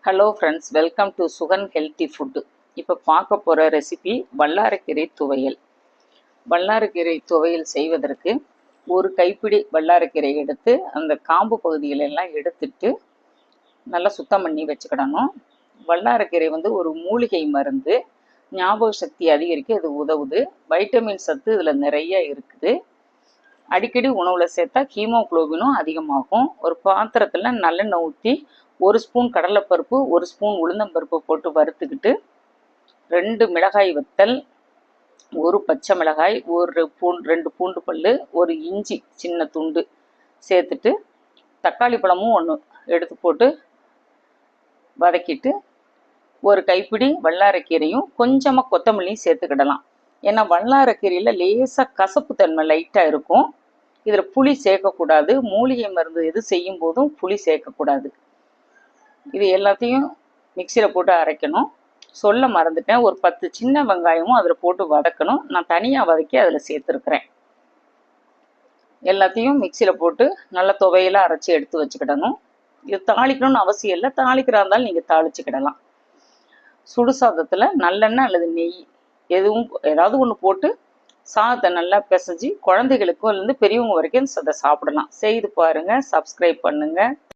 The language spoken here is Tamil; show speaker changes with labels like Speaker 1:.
Speaker 1: Hello friends, welcome to Sugan healthy food. இப்போ பார்க்க போகிற ரெசிபி வல்லாரக்கீரை துவையல். வல்லாரக்கீரை துவையல் செய்வதற்கு ஒரு கைப்பிடி வல்லாரக்கீரை எடுத்து அந்த காம்பு பகுதிகளெல்லாம் எடுத்துட்டு நல்லா சுத்தம் பண்ணி வச்சுக்கிடணும். வல்லாரக்கீரை ஒரு மூலிகை மருந்து, ஞாபக சக்தி அதிகரிக்க இது உதவுது. வைட்டமின் சத்து இதில் நிறைய இருக்குது. அடிக்கடி உணவில் சேர்த்தா ஹீமோகுளோபினும் அதிகமாகும். ஒரு பாத்திரத்தில் நல்லெண்ணெய் ஊற்றி 1 ஸ்பூன் கடலைப்பருப்பு, 1 ஸ்பூன் உளுந்தம்பருப்பு போட்டு வறுத்துக்கிட்டு 2 மிளகாய் வத்தல், 1 பச்சை மிளகாய், 2 பூண்டு பல், 1 இஞ்சி சின்ன துண்டு சேர்த்துட்டு தக்காளி பழமும் 1 எடுத்து போட்டு வதக்கிட்டு ஒரு கைப்பிடி வல்லாரக்கீரையும் கொஞ்சமாக கொத்தமல்லியும் சேர்த்துக்கிடலாம். ஏன்னா வல்லாரக்கீரையில் லேசாக கசப்பு தன்மை லைட்டாக இருக்கும். இதில் புளி சேர்க்கக்கூடாது. மூலிகை மருந்து எது செய்யும் போதும் புளி சேர்க்கக்கூடாது. இது எல்லாத்தையும் மிக்சியில் போட்டு அரைக்கணும். சொல்ல மறந்துட்டேன், ஒரு 10 சின்ன வெங்காயமும் அதில் போட்டு வதக்கணும். நான் தனியாக வதக்கி அதில் சேர்த்துருக்குறேன். எல்லாத்தையும் மிக்சியில் போட்டு நல்லா துவையெல்லாம் அரைச்சி எடுத்து வச்சுக்கிடணும். இது தாளிக்கணும்னு அவசியம் இல்லை, தாளிக்கிறா இருந்தாலும் நீங்கள் தாளிச்சுக்கிடலாம். சுடு சாதத்தில் நல்லெண்ணெய் அல்லது நெய் ஏதாவது ஒன்று போட்டு சாதத்தை நல்லா பிசைஞ்சு குழந்தைகளுக்கும் பெரியவங்க வரைக்கும் அதை சாப்பிடலாம். செய்து பாருங்கள். சப்ஸ்கிரைப் பண்ணுங்கள்.